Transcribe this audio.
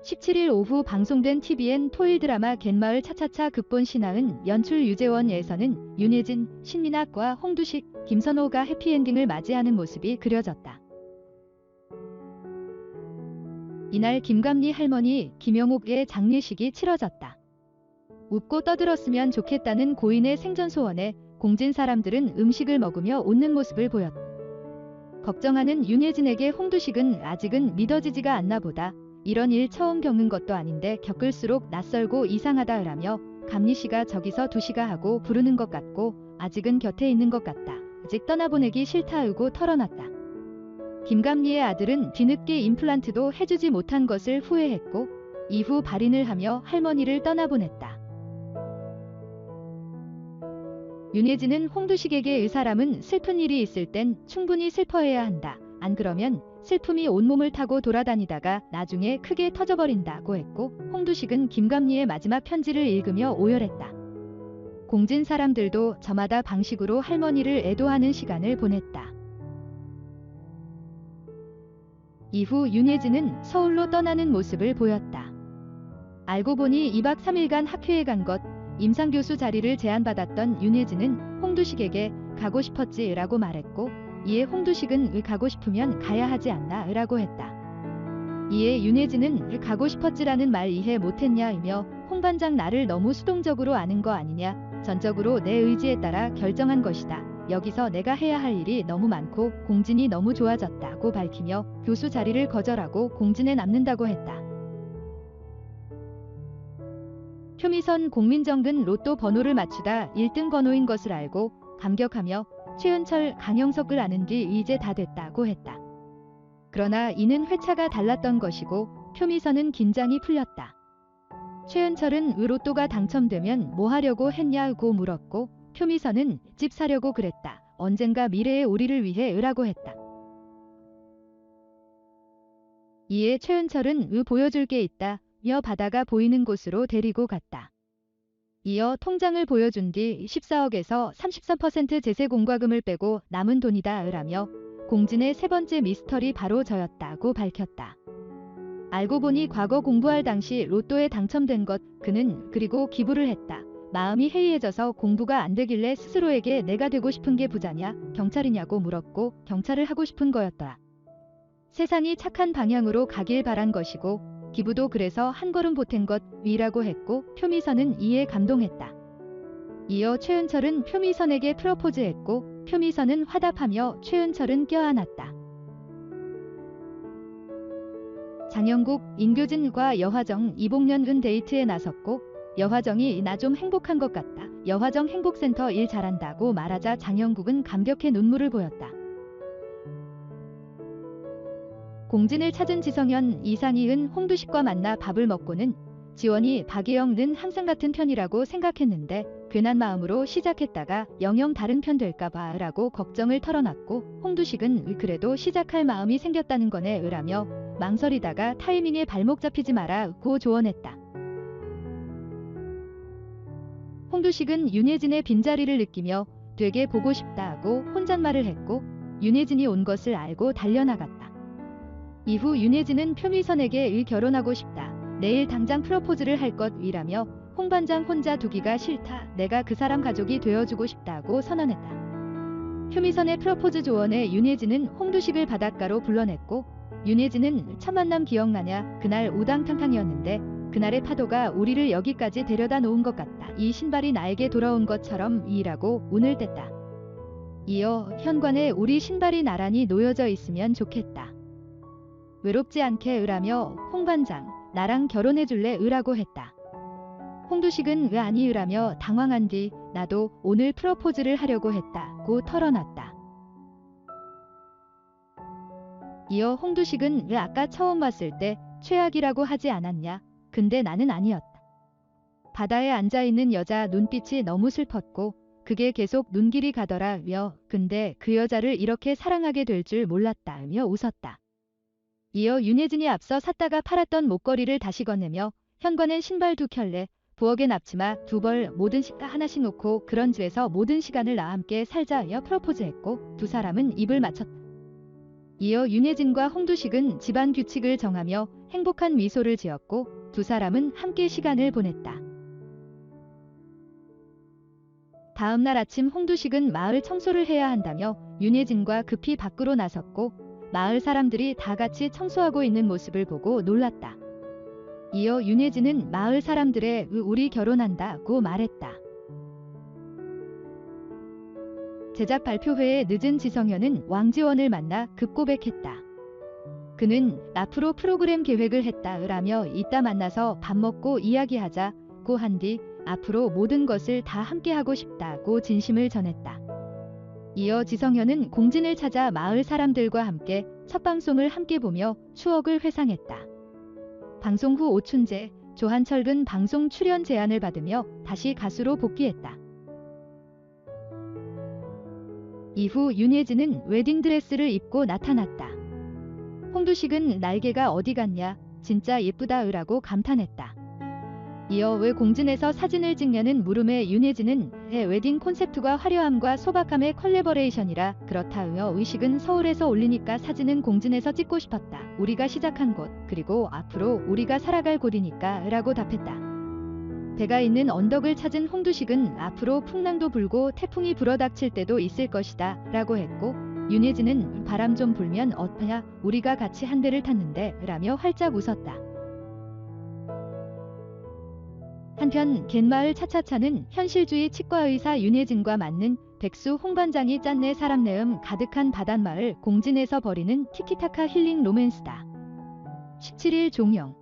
17일 오후 방송된 TVN 토일 드라마 갯마을 차차차 극본 신하은 연출 유재원에서는 윤예진, 신민학과 홍두식, 김선호가 해피엔딩을 맞이하는 모습이 그려졌다. 이날 김감리 할머니 김영옥의 장례식이 치러졌다. 웃고 떠들었으면 좋겠다는 고인의 생전 소원에 공진 사람들은 음식을 먹으며 웃는 모습을 보였다. 걱정하는 윤예진에게 홍두식은 아직은 믿어지지가 않나 보다. 이런 일 처음 겪는 것도 아닌데 겪을수록 낯설고 이상하다라며 감리씨가 저기서 두시가 하고 부르는 것 같고 아직은 곁에 있는 것 같다. 아직 떠나보내기 싫다 하고 털어놨다. 김감리의 아들은 뒤늦게 임플란트도 해주지 못한 것을 후회했고 이후 발인을 하며 할머니를 떠나보냈다. 윤예진은 홍두식에게 이 사람은 슬픈 일이 있을 땐 충분히 슬퍼해야 한다. 안 그러면 슬픔이 온몸을 타고 돌아다니다가 나중에 크게 터져버린다고 했고 홍두식은 김감리의 마지막 편지를 읽으며 오열했다. 공진 사람들도 저마다 방식으로 할머니를 애도하는 시간을 보냈다. 이후 윤예진은 서울로 떠나는 모습을 보였다. 알고 보니 2박 3일간 학회에 간 것, 임상교수 자리를 제안받았던 윤예진은 홍두식에게 가고 싶었지 라고 말했고 이에 홍두식은 가고 싶으면 가야 하지 않나 라고 했다. 이에 윤예진은 가고 싶었지라는 말 이해 못했냐이며 홍 반장 나를 너무 수동적으로 아는 거 아니냐, 전적으로 내 의지에 따라 결정한 것이다. 여기서 내가 해야 할 일이 너무 많고 공진이 너무 좋아졌다고 밝히며 교수 자리를 거절하고 공진에 남는다고 했다. 표미선 공민정근 로또 번호를 맞추다 1등 번호인 것을 알고 감격하며 최은철, 강영석을 아는 뒤 이제 다 됐다고 했다. 그러나 이는 회차가 달랐던 것이고 표미선은 긴장이 풀렸다. 최은철은 로또가 당첨되면 뭐 하려고 했냐고 물었고 표미선은 집 사려고 그랬다. 언젠가 미래의 우리를 위해 라고 했다. 이에 최은철은 보여줄 게 있다 며 바다가 보이는 곳으로 데리고 갔다. 이어 통장을 보여준 뒤 14억에서 33% 제세 공과금을 빼고 남은 돈이다 라며 공진의 세 번째 미스터리 바로 저였다고 밝혔다. 알고 보니 과거 공부할 당시 로또에 당첨된 것 그는 그리고 기부를 했다. 마음이 해이해져서 공부가 안 되길래 스스로에게 내가 되고 싶은 게 부자냐, 경찰이냐고 물었고 경찰을 하고 싶은 거였다. 세상이 착한 방향으로 가길 바란 것이고 기부도 그래서 한 걸음 보탠 것 위라고 했고 표미선은 이에 감동했다. 이어 최은철은 표미선에게 프로포즈했고 표미선은 화답하며 최은철은 껴안았다. 장영국, 인교진과 여화정, 이복년은 데이트에 나섰고 여화정이 나 좀 행복한 것 같다. 여화정 행복센터 일 잘한다고 말하자 장영국은 감격해 눈물을 보였다. 공진을 찾은 지성현, 이상희은 홍두식과 만나 밥을 먹고는 지원이 박예영는 항상 같은 편이라고 생각했는데 괜한 마음으로 시작했다가 영영 다른 편 될까봐 라고 걱정을 털어놨고 홍두식은 그래도 시작할 마음이 생겼다는 거네 라며 망설이다가 타이밍에 발목 잡히지 마라 고 조언했다. 홍두식은 윤예진의 빈자리를 느끼며 되게 보고 싶다고 혼잣말을 했고 윤예진이 온 것을 알고 달려나갔다. 이후 윤예진은 표미선에게 결혼하고 싶다. 내일 당장 프로포즈를 할 것 위라며 홍 반장 혼자 두기가 싫다. 내가 그 사람 가족이 되어주고 싶다고 선언했다. 표미선의 프로포즈 조언에 윤예진은 홍두식을 바닷가로 불러냈고 윤예진은 첫 만남 기억나냐? 그날 우당탕탕이었는데 그날의 파도가 우리를 여기까지 데려다 놓은 것 같다. 이 신발이 나에게 돌아온 것처럼 이라고 운을 뗐다. 이어 현관에 우리 신발이 나란히 놓여져 있으면 좋겠다. 외롭지 않게 으라며 홍 반장 나랑 결혼해줄래 으라고 했다. 홍두식은 아니 으라며 당황한 뒤 나도 오늘 프로포즈를 하려고 했다고 털어놨다. 이어 홍두식은 아까 처음 봤을 때 최악이라고 하지 않았냐? 근데 나는 아니었다. 바다에 앉아있는 여자 눈빛이 너무 슬펐고 그게 계속 눈길이 가더라며 근데 그 여자를 이렇게 사랑하게 될 줄 몰랐다며 웃었다. 이어 윤예진이 앞서 샀다가 팔았던 목걸이를 다시 건네며 현관엔 신발 2켤레, 부엌엔 앞치마 2벌 모든 시가 하나씩 놓고 그런 집에서 모든 시간을 나와 함께 살자며 프로포즈했고 두 사람은 입을 맞췄다. 이어 윤예진과 홍두식은 집안 규칙을 정하며 행복한 미소를 지었고 두 사람은 함께 시간을 보냈다. 다음 날 아침 홍두식은 마을 청소를 해야 한다며 윤예진과 급히 밖으로 나섰고 마을 사람들이 다 같이 청소하고 있는 모습을 보고 놀랐다. 이어 윤예진은 마을 사람들의 우리 결혼한다고 말했다. 제작 발표회에 늦은 지성현은 왕지원을 만나 급고백했다. 그는 앞으로 프로그램 계획을 했다라며 이따 만나서 밥 먹고 이야기하자고 한 뒤 앞으로 모든 것을 다 함께 하고 싶다고 진심을 전했다. 이어 지성현은 공진을 찾아 마을 사람들과 함께 첫 방송을 함께 보며 추억을 회상했다. 방송 후 오춘재, 조한철은 방송 출연 제안을 받으며 다시 가수로 복귀했다. 이후 윤예진은 웨딩드레스를 입고 나타났다. 홍두식은 날개가 어디 갔냐, 진짜 예쁘다으라고 감탄했다. 이어 왜 공진에서 사진을 찍냐는 물음에 윤예진은 웨딩 콘셉트와 화려함과 소박함의 컬래버레이션이라 그렇다으며 의식은 서울에서 올리니까 사진은 공진에서 찍고 싶었다. 우리가 시작한 곳, 그리고 앞으로 우리가 살아갈 곳이니까 라고 답했다. 배가 있는 언덕을 찾은 홍두식은 앞으로 풍랑도 불고 태풍이 불어닥칠 때도 있을 것이다 라고 했고 윤예진은 바람 좀 불면 어떠냐, 우리가 같이 한 대를 탔는데 라며 활짝 웃었다. 한편 갯마을 차차차는 현실주의 치과의사 윤예진과 맞는 백수 홍반장이 짠내 사람내음 가득한 바닷마을 공진에서 벌이는 티키타카 힐링 로맨스다. 17일 종영.